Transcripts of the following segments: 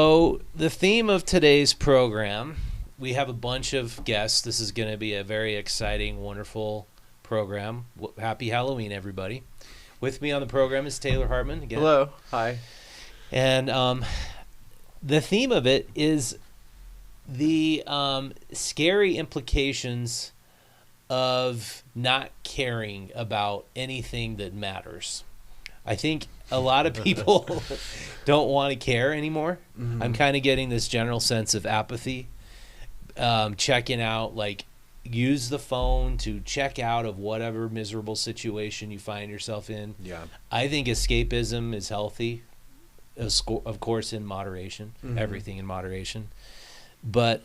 So the theme of today's program, we have a bunch of guests. This is going to be a very exciting, wonderful program. Happy Halloween, everybody. With me on the program is Taylor Hartman again. Hello. Hi. And the theme of it is the scary implications of not caring about anything that matters. I think a lot of people don't want to care anymore. Mm-hmm. I'm kind of getting this general sense of apathy. Checking out, like, use the phone to check out of whatever miserable situation you find yourself in. Yeah. I think escapism is healthy, of course, in moderation. Mm-hmm. Everything in moderation. But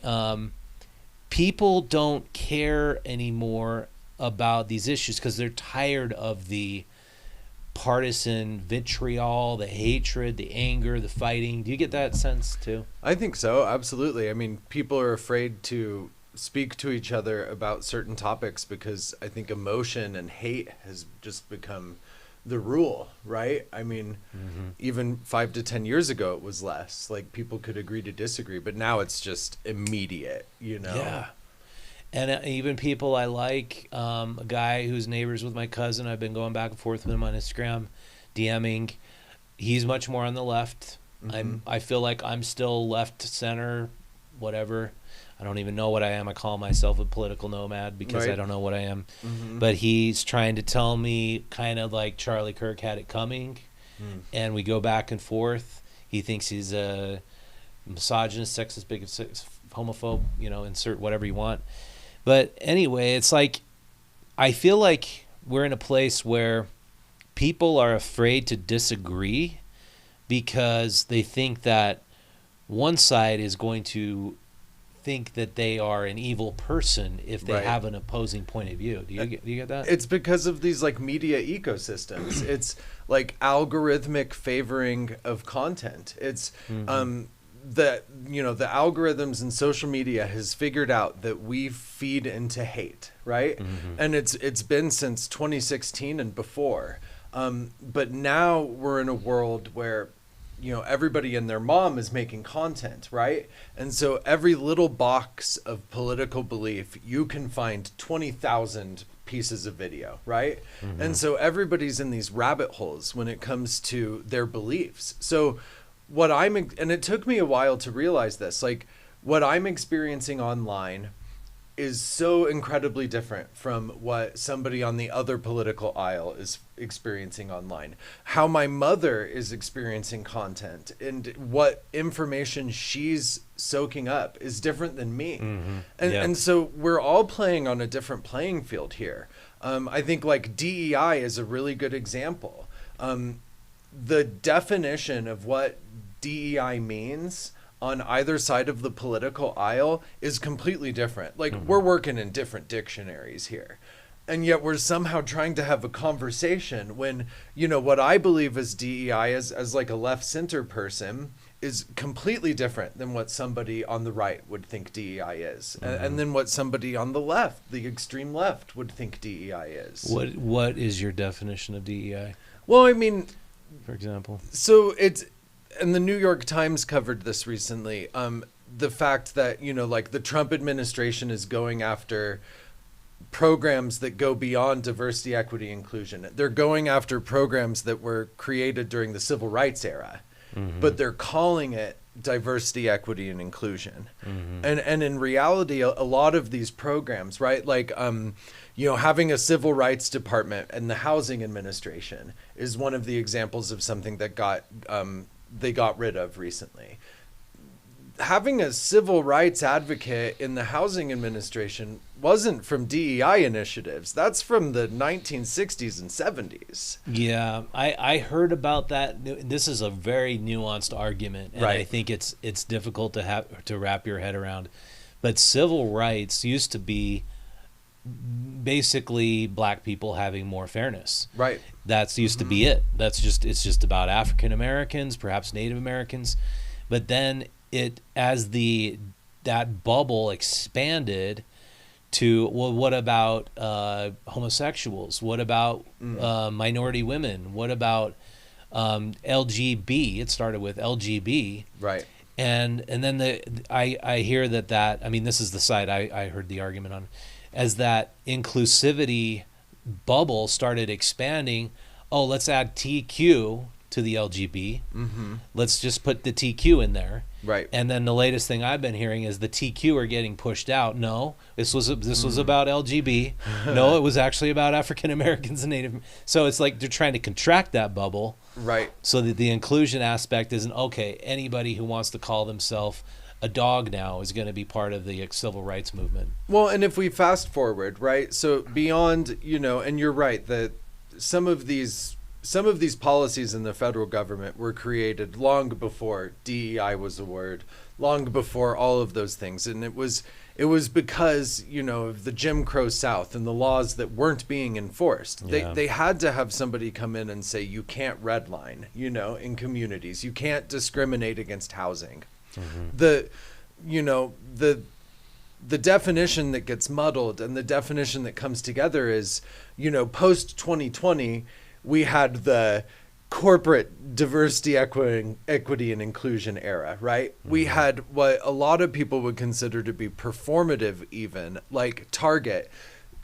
people don't care anymore about these issues because they're tired of the partisan vitriol, the hatred, the anger, the fighting. Do you get that sense too? I think so, absolutely. I mean, people are afraid to speak to each other about certain topics because I think emotion and hate has just become the rule, right? I mean, even 5 to 10 years ago it was less. Like, people could agree to disagree, but now it's just immediate, you know? Yeah. And even people I like, a guy who's neighbors with my cousin, I've been going back and forth with him on Instagram, DMing. He's much more on the left. Mm-hmm. I feel like I'm still left, center, whatever. I don't even know what I am. I call myself a political nomad because right. I don't know what I am. Mm-hmm. But he's trying to tell me kind of like Charlie Kirk had it coming. And we go back and forth. He thinks he's a misogynist, sexist, bigot, homophobe, insert whatever you want. But anyway, it's like, I feel like we're in a place where people are afraid to disagree because they think that one side is going to think that they are an evil person if they have an opposing point of view. Do you get that? It's because of these like media ecosystems. It's like algorithmic favoring of content. It's that the algorithms in social media has figured out that we feed into hate, right? And it's been since 2016 and before. But now we're in a world where everybody and their mom is making content, right? And so every little box of political belief, you can find 20,000 pieces of video, right? And so everybody's in these rabbit holes when it comes to their beliefs. So and it took me a while to realize this, like, what I'm experiencing online is so incredibly different from what somebody on the other political aisle is experiencing online. How my mother is experiencing content and what information she's soaking up is different than me. And so we're all playing on a different playing field here. I think like DEI is a really good example. The definition of what DEI means on either side of the political aisle is completely different. Like, we're working in different dictionaries here. And yet we're somehow trying to have a conversation when, what I believe is DEI as like a left center person is completely different than what somebody on the right would think DEI is. And then what somebody on the left, the extreme left, would think DEI is. What is your definition of DEI? Well, I mean, for example, so and the New York Times covered this recently. The fact that, like the Trump administration is going after programs that go beyond diversity, equity, inclusion. They're going after programs that were created during the civil rights era, but they're calling it diversity, equity, and inclusion. And in reality, a lot of these programs, right? Like, having a civil rights department and the housing administration is one of the examples of something that they got rid of recently. Having a civil rights advocate in the housing administration wasn't from DEI initiatives. That's from the 1960s and 70s. Yeah, I heard about that. This is a very nuanced argument, and I think it's difficult to wrap your head around. But civil rights used to be basically black people having more fairness. Right. That's used to be it. It's just about African Americans, perhaps Native Americans. But then as that bubble expanded to, well, what about homosexuals? What about minority women? What about LGB? It started with LGB. Right. And then I hear that I mean, this is the side I heard the argument on, as that inclusivity bubble started expanding. Oh, let's add TQ to the LGB. Let's just put the TQ in there. Right. And then the latest thing I've been hearing is the TQ are getting pushed out. No, this was about LGB. No, it was actually about African Americans and Native. So it's like they're trying to contract that bubble. Right. So that the inclusion aspect isn't, okay, anybody who wants to call themselves a dog now is going to be part of the civil rights movement. Well, and if we fast forward, right? So beyond, and you're right that some of these policies in the federal government were created long before DEI was a word, long before all of those things. And it was because, of the Jim Crow South and the laws that weren't being enforced. Yeah. They had to have somebody come in and say, you can't redline, in communities. You can't discriminate against housing. The definition that gets muddled and the definition that comes together is, post 2020, we had the corporate diversity, equity, and inclusion era, right? We had what a lot of people would consider to be performative, even like Target.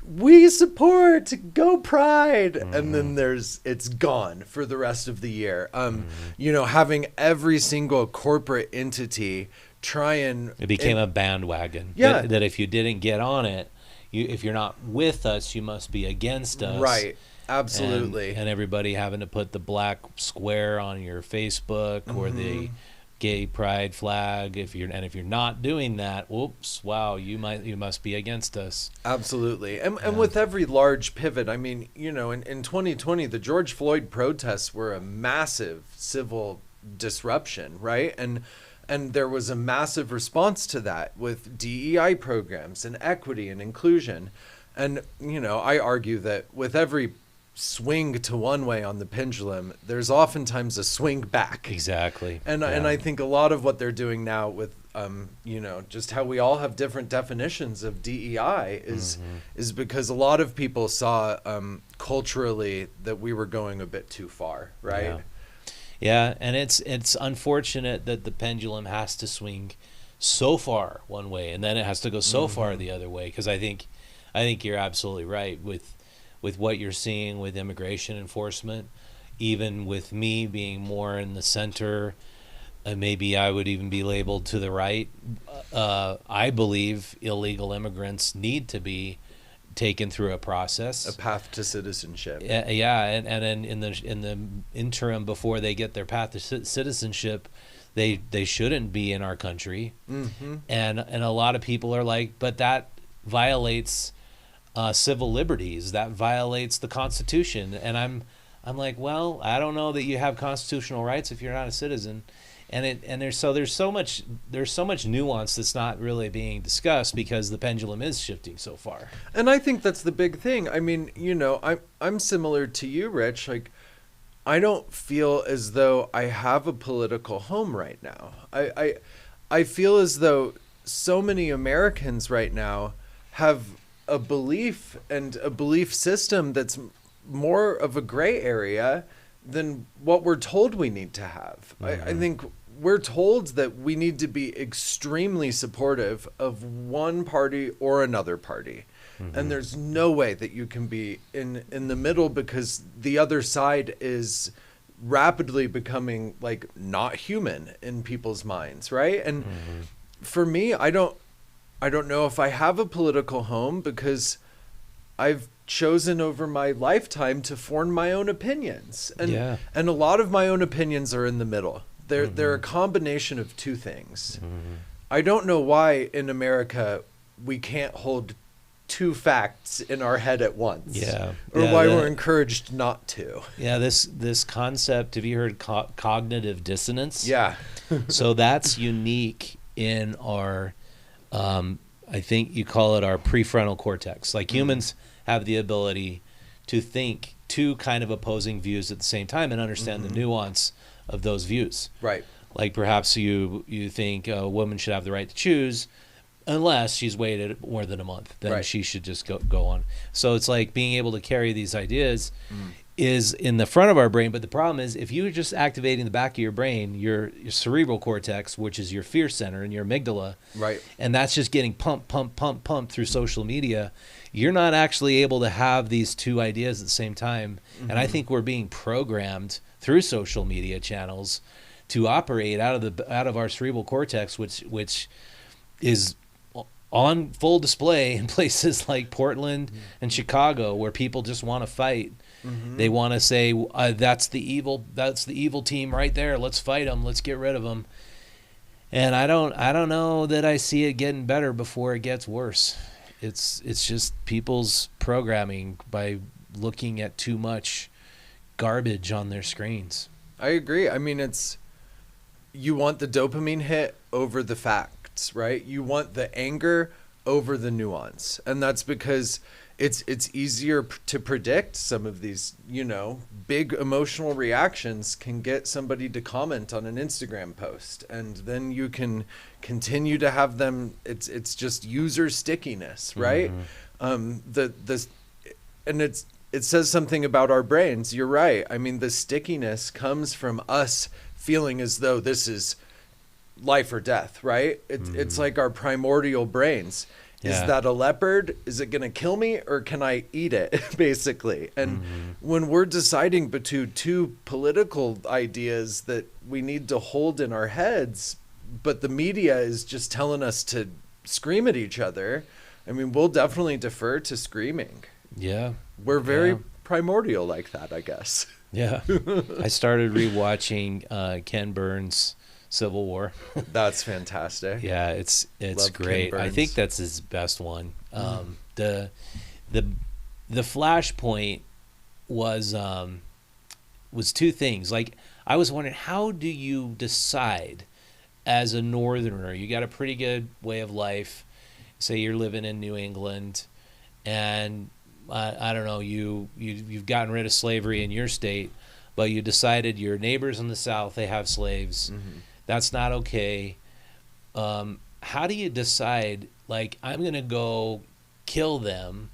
We support, go Pride, and then it's gone for the rest of the year. Having every single corporate entity try and it became a bandwagon. Yeah. That if you didn't get on it, if you're not with us, you must be against us. Right. Absolutely. And everybody having to put the black square on your Facebook or the gay pride flag. If you're not doing that, whoops, wow, you must be against us. Absolutely. And with every large pivot, I mean, in 2020, the George Floyd protests were a massive civil disruption, right? And there was a massive response to that with DEI programs and equity and inclusion. And, I argue that with every swing to one way on the pendulum, there's oftentimes a swing back. Exactly. And I think a lot of what they're doing now with just how we all have different definitions of DEI is because a lot of people saw culturally that we were going a bit too far, right? Yeah, and it's unfortunate that the pendulum has to swing so far one way and then it has to go so far the other way, because I think you're absolutely right with what you're seeing with immigration enforcement, even with me being more in the center, maybe I would even be labeled to the right. I believe illegal immigrants need to be taken through a process, a path to citizenship. Yeah, and then in the interim before they get their path to citizenship, they shouldn't be in our country. And a lot of people are like, but that violates civil liberties, that violates the Constitution. And I'm like, well, I don't know that you have constitutional rights if you're not a citizen. And there's so much nuance that's not really being discussed because the pendulum is shifting so far. And I think that's the big thing. I mean, I'm similar to you, Rich. Like, I don't feel as though I have a political home right now. I feel as though so many Americans right now have a belief and a belief system that's more of a gray area than what we're told we need to have. I think we're told that we need to be extremely supportive of one party or another party. And there's no way that you can be in the middle, because the other side is rapidly becoming like not human in people's minds, right? And for me, I don't know if I have a political home, because I've chosen over my lifetime to form my own opinions. And a lot of my own opinions are in the middle. They're a combination of two things. I don't know why in America we can't hold two facts in our head at once. Or why we're encouraged not to. Yeah, this concept, have you heard cognitive dissonance? Yeah. So that's unique in our I think you call it our prefrontal cortex. Like humans have the ability to think two kind of opposing views at the same time and understand the nuance of those views. Right. Like perhaps you think a woman should have the right to choose unless she's waited more than a month. Then she should just go on. So it's like being able to carry these ideas is in the front of our brain. But the problem is, if you're just activating the back of your brain, your cerebral cortex, which is your fear center, and your amygdala, Right. and that's just getting pumped through social media, you're not actually able to have these two ideas at the same time. Mm-hmm. And I think we're being programmed through social media channels to operate out of our cerebral cortex, which is on full display in places like Portland and Chicago, where people just want to fight. Mm-hmm. They want to say, that's the evil team right there. Let's fight them. Let's get rid of them. And I don't know that I see it getting better before it gets worse. It's just people's programming by looking at too much garbage on their screens. I agree. I mean, you want the dopamine hit over the facts, right? You want the anger over the nuance. And that's because it's easier to predict some of these, big emotional reactions can get somebody to comment on an Instagram post, and then you can continue to have them. It's just user stickiness, right? Mm-hmm. It says something about our brains. You're right. I mean, the stickiness comes from us feeling as though this is life or death, right? It's like our primordial brains. Yeah. Is that a leopard? Is it going to kill me, or can I eat it, basically? And when we're deciding between two political ideas that we need to hold in our heads, but the media is just telling us to scream at each other, I mean, we'll definitely defer to screaming. Yeah. We're very primordial like that, I guess. Yeah. I started rewatching Ken Burns' Civil War. That's fantastic. Yeah, it's great. I think that's his best one. The Flashpoint was two things. Like, I was wondering, how do you decide as a northerner? You got a pretty good way of life. Say you're living in New England, and I don't know, you've gotten rid of slavery in your state, but you decided your neighbors in the South, they have slaves. Mm-hmm. That's not okay. How do you decide, like, I'm going to go kill them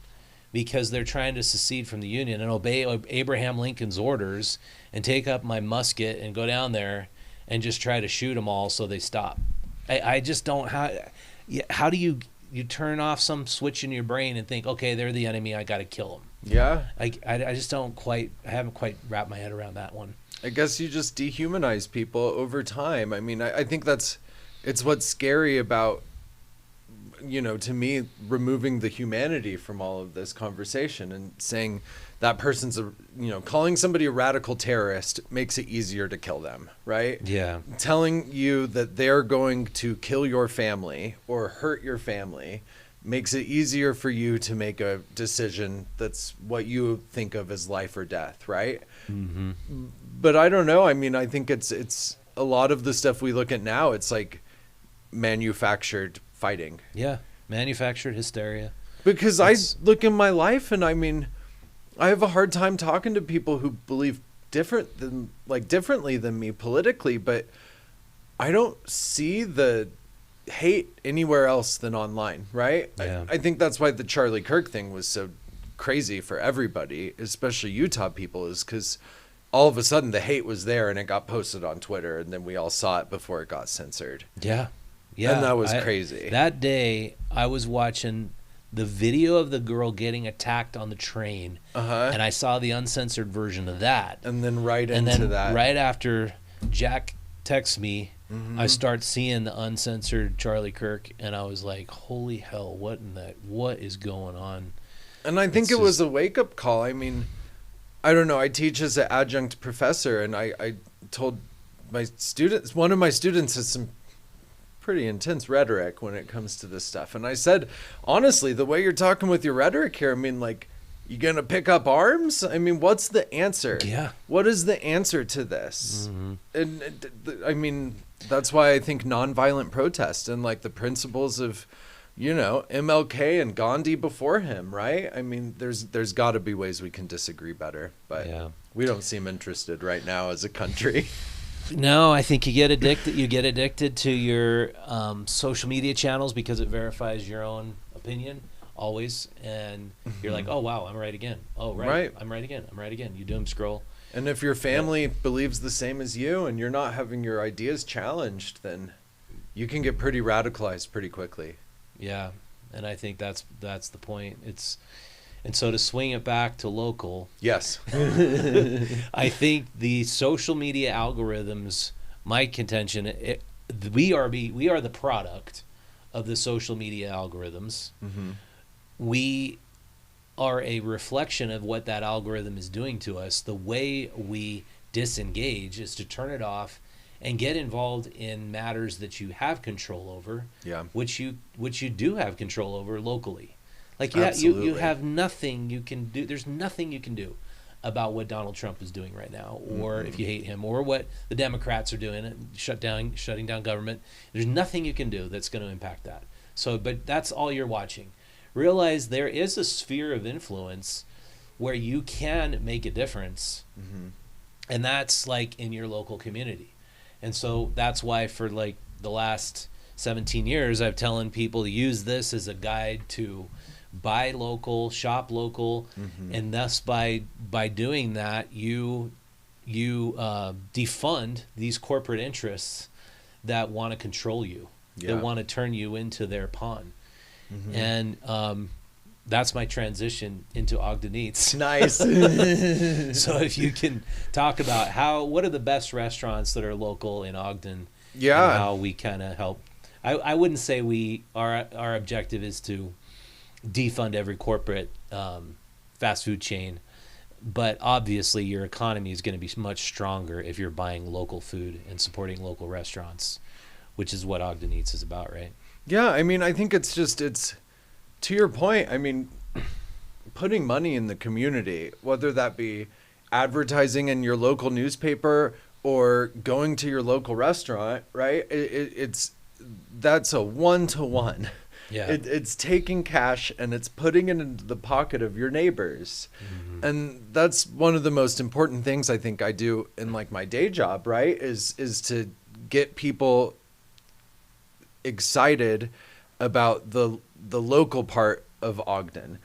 because they're trying to secede from the Union and obey Abraham Lincoln's orders, and take up my musket and go down there and just try to shoot them all so they stop? I just don't. How do you turn off some switch in your brain and think, okay, they're the enemy, I got to kill them? Yeah. I just I haven't quite wrapped my head around that one. I guess you just dehumanize people over time. I mean, I think it's what's scary about, to me, removing the humanity from all of this conversation and saying that person's calling somebody a radical terrorist makes it easier to kill them, right? Yeah. Telling you that they're going to kill your family or hurt your family makes it easier for you to make a decision that's what you think of as life or death, right? Mm-hmm. But I don't know. I mean, I think it's a lot of the stuff we look at now, it's like manufactured fighting. Yeah, manufactured hysteria. Because I look in my life, and I mean, I have a hard time talking to people who believe differently than me politically, but I don't see the hate anywhere else than online, right? Yeah. I think that's why the Charlie Kirk thing was so crazy for everybody, especially Utah people, is because all of a sudden the hate was there and it got posted on Twitter, and then we all saw it before it got censored. Yeah. Yeah. And that was crazy. That day I was watching the video of the girl getting attacked on the train, and I saw the uncensored version of that. And then right after Jack texts me, I start seeing the uncensored Charlie Kirk, and I was like, holy hell, what is going on? And I think it was a wake-up call. I mean, I don't know. I teach as an adjunct professor, and I told my students, one of my students has some pretty intense rhetoric when it comes to this stuff. And I said, honestly, the way you're talking with your rhetoric here, I mean, like, you gonna pick up arms? I mean, what's the answer? Yeah. What is the answer to this? Mm-hmm. And I mean, that's why I think nonviolent protest and like the principles of, MLK and Gandhi before him, right? I mean, there's got to be ways we can disagree better, but we don't seem interested right now as a country. No, I think you get addicted. You get addicted to your social media channels because it verifies your own opinion. always, and you're like, oh wow, I'm right again. Oh right. I'm right again. I'm right again. You doom scroll. And if your family believes the same as you and you're not having your ideas challenged, then you can get pretty radicalized pretty quickly. Yeah, and I think that's the point. And so to swing it back to local, yes, I think the social media algorithms, my contention, we are the product of the social media algorithms. Mm-hmm. We are a reflection of what that algorithm is doing to us. The way we disengage is to turn it off and get involved in matters that you have control over, which you do have control over locally. Like you have nothing you can do. There's nothing you can do about what Donald Trump is doing right now, or if you hate him, or what the Democrats are doing, shutting down government. There's nothing you can do that's going to impact that. So, but that's all you're watching. Realize there is a sphere of influence where you can make a difference, and that's like in your local community. And so that's why for like the last 17 years, I've telling people to use this as a guide to buy local, shop local, and thus by doing that, you defund these corporate interests that want to control you, that want to turn you into their pawn. And that's my transition into Ogden Eats. Nice. So if you can talk about what are the best restaurants that are local in Ogden, and how we kind of help. I wouldn't say our objective is to defund every corporate fast food chain, but obviously your economy is going to be much stronger if you're buying local food and supporting local restaurants, which is what Ogden Eats is about, right? Yeah, I mean, I think it's to your point. I mean, putting money in the community, whether that be advertising in your local newspaper or going to your local restaurant, right? That's a 1-to-1. Yeah. It's taking cash and it's putting it into the pocket of your neighbors. And that's one of the most important things I think I do in like my day job, right? Is to get people excited about the local part of Ogden.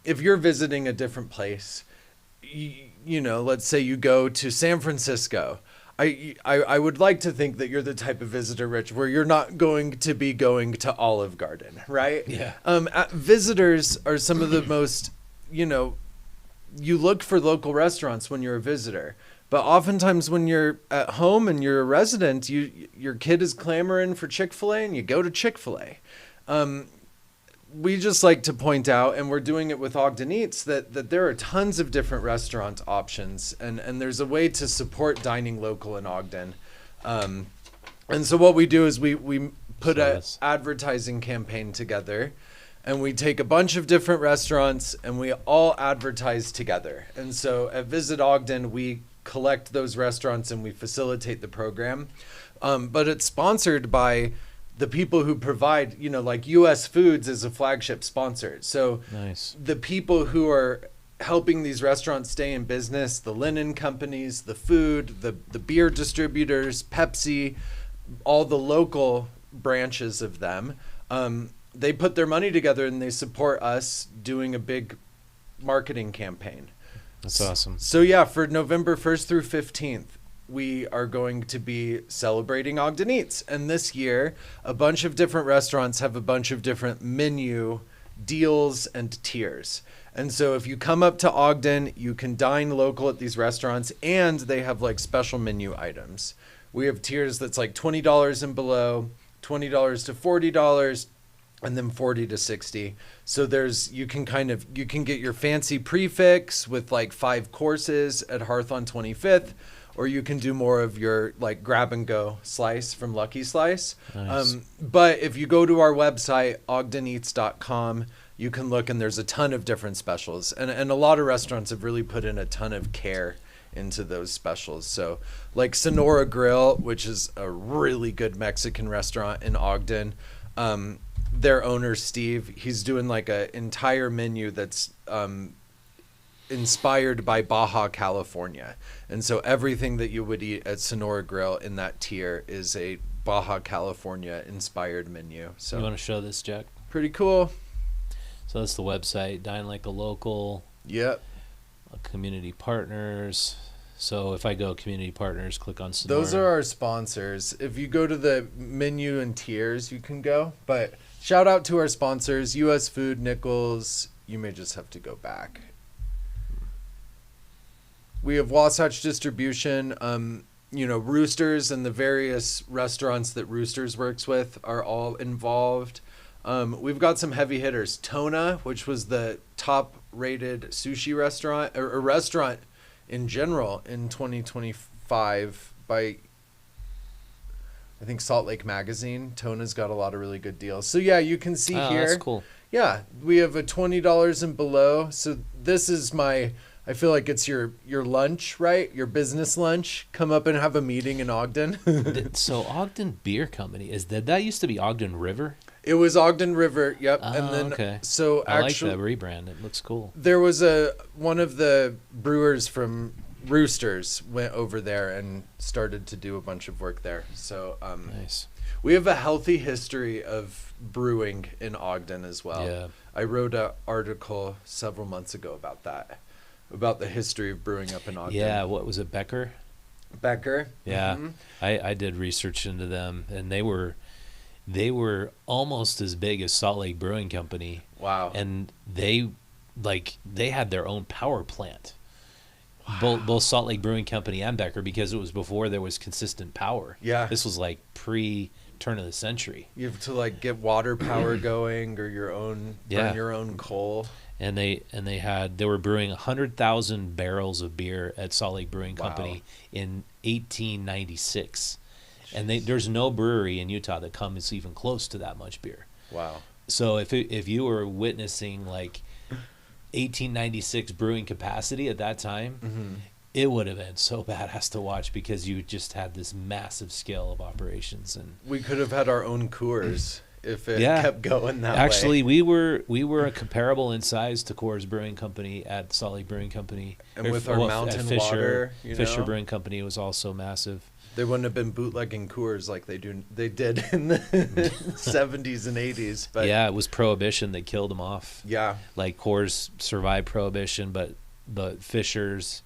If you're visiting a different place, you know, let's say you go to San Francisco. I would like to think that you're the type of visitor, Rich, where you're not going to be going to Olive Garden, right? Yeah. Visitors are some of the most, you look for local restaurants when you're a visitor. But oftentimes when you're at home and you're a resident, your kid is clamoring for Chick-fil-A and you go to Chick-fil-A. We just like to point out, and we're doing it with Ogden Eats, that there are tons of different restaurant options, and there's a way to support dining local in Ogden. And so what we do is we put an advertising campaign together, and we take a bunch of different restaurants and we all advertise together. And so at Visit Ogden, we collect those restaurants and we facilitate the program. But it's sponsored by the people who provide, like US Foods is a flagship sponsor. So nice. The people who are helping these restaurants stay in business, the linen companies, the food, the beer distributors, Pepsi, all the local branches of them, they put their money together and they support us doing a big marketing campaign. That's awesome. So yeah, for November 1st through 15th, we are going to be celebrating Ogden Eats. And this year, a bunch of different restaurants have a bunch of different menu deals and tiers. And so if you come up to Ogden, you can dine local at these restaurants, and they have like special menu items. We have tiers that's like $20 and below, $20 to $40, and then $40 to $60. So you can get your fancy prefix with like 5 courses at Hearth on 25th. Or you can do more of your like grab and go slice from Lucky Slice. Nice. But if you go to our website, ogdeneats.com, you can look, and there's a ton of different specials. And a lot of restaurants have really put in a ton of care into those specials. So like Sonora Grill, which is a really good Mexican restaurant in Ogden, their owner, Steve, he's doing like an entire menu that's inspired by Baja California. And so everything that you would eat at Sonora Grill in that tier is a Baja California inspired menu. So you want to show this, Jack? Pretty cool. So that's the website, Dine Like a Local, Yep. community partners. So if I go community partners, click on Sonora. Those are our sponsors. If you go to the menu and tiers, you can go. But shout out to our sponsors, U.S. Food, Nichols. You may just have to go back. We have Wasatch Distribution. Roosters and the various restaurants that Roosters works with are all involved. We've got some heavy hitters. Tona, which was the top-rated sushi restaurant, or a restaurant in general in 2025 by, I think, Salt Lake Magazine. Tona's got a lot of really good deals. So, yeah, you can see here. That's cool. Yeah, we have a $20 and below. So this is I feel like it's your lunch, right? Your business lunch. Come up and have a meeting in Ogden. So Ogden Beer Company, that used to be Ogden River? It was Ogden River, yep. Oh, And then okay. so I actually like that rebrand. It looks cool. there was one of the brewers from Roosters went over there and started to do a bunch of work there. So Nice. we have a healthy history of brewing in Ogden as well. Yeah. I wrote an article several months ago about that. About the history of brewing up in Ogden. Yeah, what was it, Becker? Becker. Yeah, Mhm. I did research into them, and they were almost as big as Salt Lake Brewing Company, Wow. and they had their own power plant. Both Salt Lake Brewing Company and Becker, because it was before there was consistent power. Yeah. This was like pre-turn of the century. You have to get water power going or burn your own coal. And they were brewing 100,000 barrels of beer at Salt Lake Brewing Company in 1896, and there's no brewery in Utah that comes even close to that much beer. Wow. So if you were witnessing 1896 brewing capacity at that time, it would have been so badass to watch, because you just had this massive scale of operations. And We could have had our own Coors if it kept going that way. actually, we were a comparable in size to Coors Brewing Company at Salt Lake Brewing Company, And with our mountain water, Fisher Brewing Company was also massive. They wouldn't have been bootlegging Coors like they did in the 70s and 80s. But Yeah, it was Prohibition that killed them off. yeah, Like Coors survived Prohibition, but Fisher's,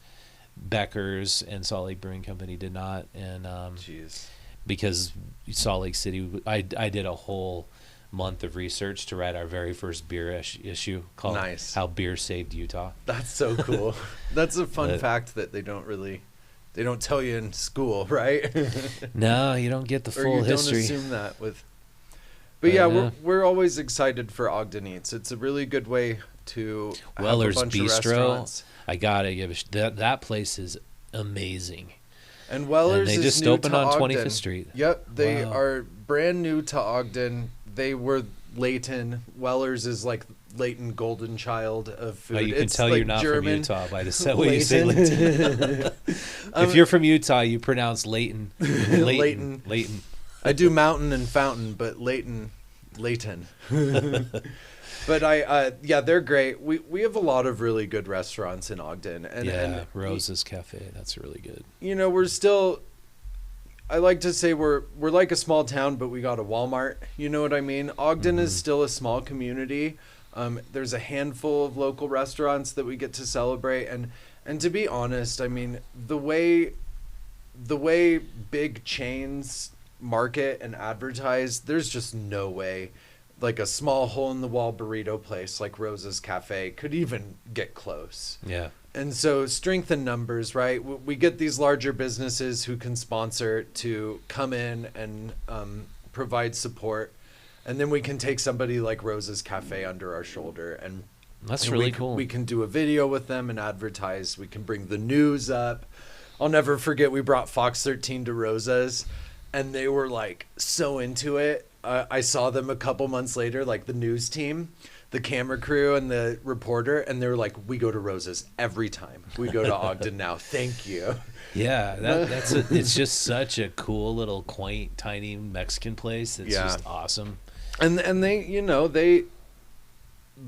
Becker's, and Salt Lake Brewing Company did not. And jeez. because Salt Lake City, I did a whole month of research to write our very first beer issue called Nice. How Beer Saved Utah. That's so cool. That's a fun But- fact that they don't tell you in school, right? No, you don't get the Or full you history. don't assume that with. But But, yeah, we're always excited for Ogden Eats. It's a really good way to Weller's have a bunch of Bistro. restaurants. I gotta give that place is amazing. And Weller's And they is just new opened to on Ogden. 25th Street. Yep, they Wow. are brand new to Ogden. They were Layton. Weller's is like Layton golden child of food. Oh, you can It's tell like you're not German. from Utah by the way you say Layton. Layton. If you're from Utah, you pronounce Layton. Layton. Layton. I do mountain and fountain, but Layton. But they're great. We have a lot of really good restaurants in Ogden, and Rose's Cafe. That's really good. we're still. I like to say we're like a small town, but we got a Walmart. You know what I mean? Ogden is still a small community. There's a handful of local restaurants that we get to celebrate, and to be honest, I mean the way big chains market and advertise, there's just no way like a small hole in the wall burrito place like Rose's Cafe could even get close. Yeah. And so strength in numbers, right? We get these larger businesses who can sponsor to come in and provide support. And then we can take somebody like Rose's Cafe under our shoulder. And That's really we cool. We can do a video with them and advertise. We can bring the news up. I'll never forget we brought Fox 13 to Rosa's. And they were like so into it. I saw them a couple months later, like the news team, the camera crew and the reporter, and they were like, we go to Rosa's every time. We go to Ogden now. Thank you. Yeah, it's just such a cool little quaint, tiny Mexican place. It's just awesome. And they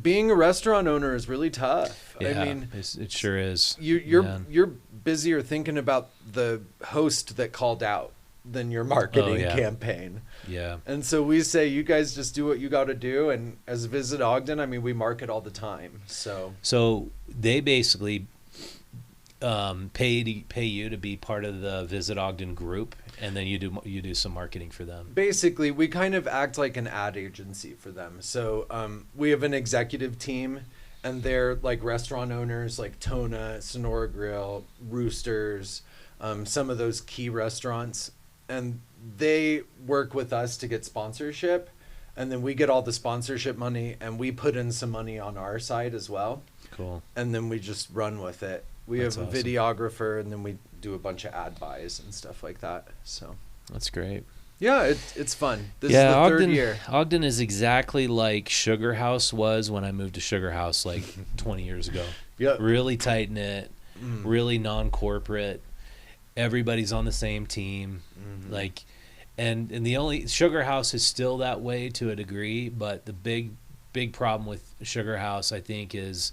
being a restaurant owner is really tough. Yeah, I mean, it sure is. You're busier thinking about the host that called out, than your marketing yeah. campaign. Yeah. And so we say, you guys just do what you got to do. And as Visit Ogden, I mean, we market all the time. So they basically pay you to be part of the Visit Ogden group, and then you do some marketing for them. Basically, we kind of act like an ad agency for them. So we have an executive team, and they're like restaurant owners like Tona, Sonora Grill, Roosters, some of those key restaurants. And they work with us to get sponsorship, and then we get all the sponsorship money, and we put in some money on our side as well. Cool. And then we just run with it. That's have a videographer, and then we do a bunch of ad buys and stuff like that. So that's great. Yeah, it's fun. This is the third year. Ogden is exactly like Sugar House was when I moved to Sugar House like 20 years ago. Yep. Really tight knit, really non-corporate. Everybody's on the same team. Like, and the only Sugar House is still that way to a degree, but the big problem with Sugar House, I think, is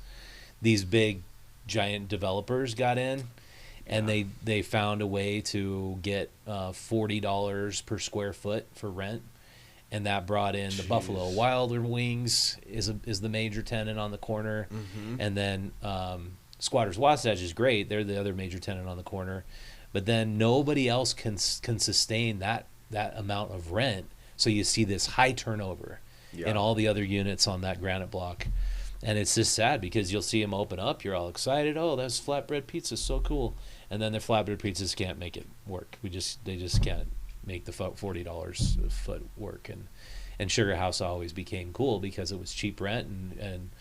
these big giant developers got in, and they found a way to get $40 per square foot for rent, and that brought in the Buffalo Wild Wings is the major tenant on the corner, and then Squatters Wasatch is great. They're the other major tenant on the corner, but then nobody else can sustain that amount of rent. So you see this high turnover in all the other units on that granite block. And it's just sad because you'll see them open up. You're all excited. Oh, that's flatbread pizza, so cool. And then their flatbread pizzas can't make it work. They just can't make the $40 a foot work. And Sugar House always became cool because it was cheap rent and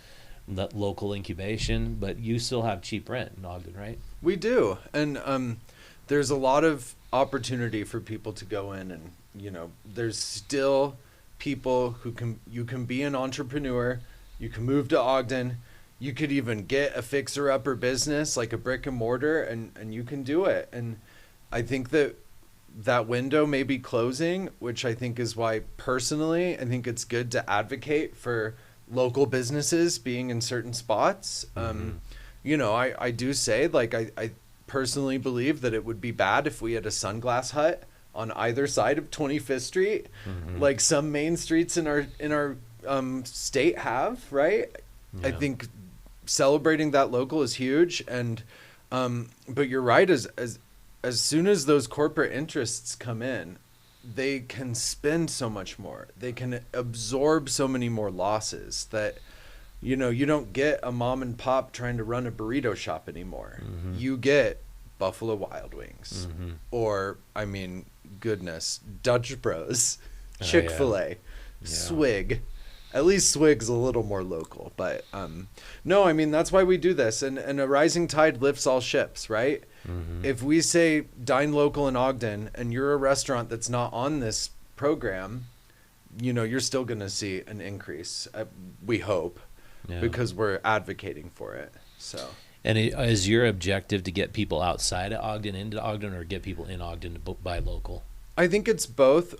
local incubation. But you still have cheap rent in Ogden, right? We do, and there's a lot of opportunity for people to go in, and there's still people you can be an entrepreneur. You can move to Ogden. You could even get a fixer-upper business like a brick and mortar, and you can do it. And I think that window may be closing, which I think is why personally I think it's good to advocate for local businesses being in certain spots. I do say, like, I personally believe that it would be bad if we had a Sunglass Hut on either side of 25th Street, like some main streets in our state have, right? I think celebrating that local is huge, and but you're right, as soon as those corporate interests come in, they can spend so much more. They can absorb so many more losses that you don't get a mom and pop trying to run a burrito shop anymore. You get Buffalo Wild Wings, or I mean, goodness, Dutch Bros, Chick-fil-A, Swig. At least Swig's a little more local, but no, I mean, that's why we do this, and a rising tide lifts all ships, right? If we say dine local in Ogden and you're a restaurant that's not on this program, you're still going to see an increase, we hope, because we're advocating for it. So. And is your objective to get people outside of Ogden into Ogden, or get people in Ogden to buy local? I think it's both.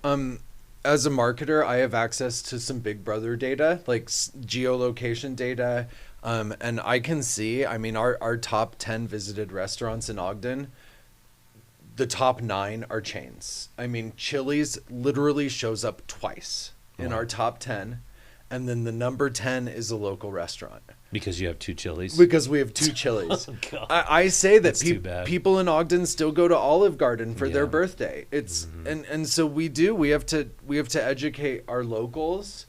As a marketer, I have access to some Big Brother data, like geolocation data, and I can see, I mean, our top 10 visited restaurants in Ogden, the top 9 are chains. I mean, Chili's literally shows up twice in our top 10, and then the number 10 is a local restaurant. Because you have 2 Chili's? Because we have 2 Chili's. Oh, God. I say that people in Ogden still go to Olive Garden for their birthday. It's and so we have to educate our locals,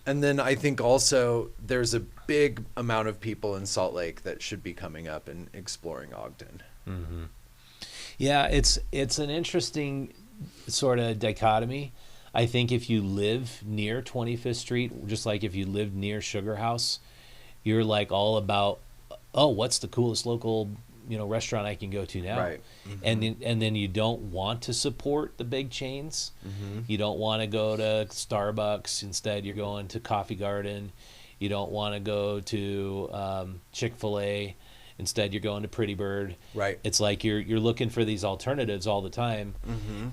and then I think also there's a big amount of people in Salt Lake that should be coming up and exploring Ogden. Yeah, it's an interesting sort of dichotomy. I think if you live near 25th Street, just like if you live near Sugar House, you're like all about, oh, what's the coolest local, restaurant I can go to now? Right. And then you don't want to support the big chains. You don't want to go to Starbucks. Instead, you're going to Coffee Garden. You don't want to go to Chick-fil-A. Instead, you're going to Pretty Bird. Right. It's like you're looking for these alternatives all the time.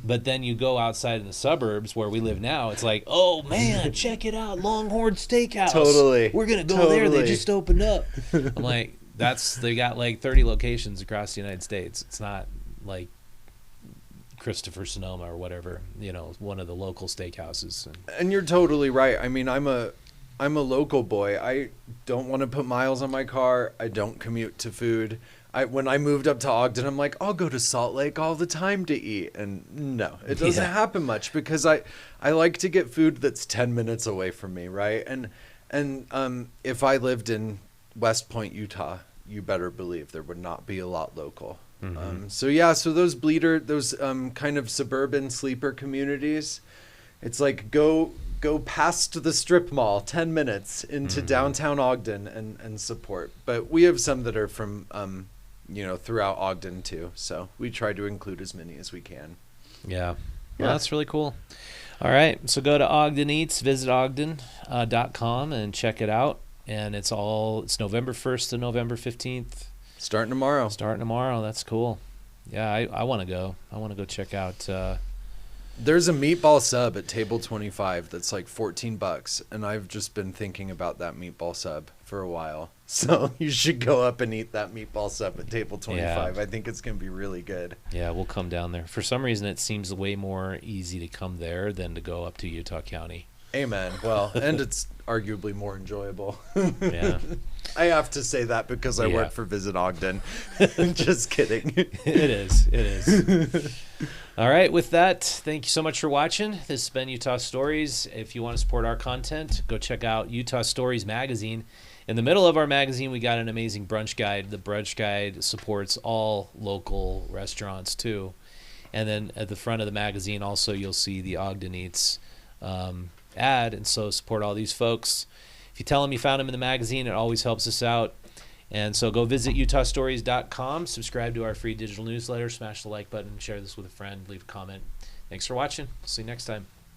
But then you go outside in the suburbs where we live now. It's like, oh, man, check it out. Longhorn Steakhouse. Totally. We're going to go there. They just opened up. I'm like, they got like 30 locations across the United States. It's not like Christopher Sonoma or whatever, one of the local steakhouses. And you're totally right. I mean, I'm a local boy. I don't want to put miles on my car. I don't commute to food. When I moved up to Ogden, I'm like, I'll go to Salt Lake all the time to eat. And no, it doesn't happen much because I like to get food that's 10 minutes away from me, right? And if I lived in West Point, Utah, you better believe there would not be a lot local. Mm-hmm. So those kind of suburban sleeper communities, it's like go past the strip mall 10 minutes into downtown Ogden and support. But we have some that are from throughout Ogden too, so we try to include as many as we can. Well, that's really cool. All right, so go to Ogden Eats, visit ogden.com and check it out. And it's November 1st to November 15th. Starting tomorrow. That's cool. Yeah, I want to go. I want to go check out. There's a meatball sub at table 25 that's like $14, and I've just been thinking about that meatball sub for a while. So you should go up and eat that meatball sub at table 25. Yeah. I think it's going to be really good. Yeah, we'll come down there. For some reason, it seems way more easy to come there than to go up to Utah County. Amen. Well, and it's arguably more enjoyable. Yeah. I have to say that because I work for Visit Ogden. Just kidding. It is. All right. With that, thank you so much for watching. This has been Utah Stories. If you want to support our content, go check out Utah Stories magazine. In the middle of our magazine, we got an amazing brunch guide. The brunch guide supports all local restaurants too. And then at the front of the magazine, also you'll see the Ogden Eats ad, and so support all these folks. If you tell them you found them in the magazine, it always helps us out. And so go visit utahstories.com, subscribe to our free digital newsletter, smash the like button, share this with a friend, leave a comment. Thanks for watching. See you next time.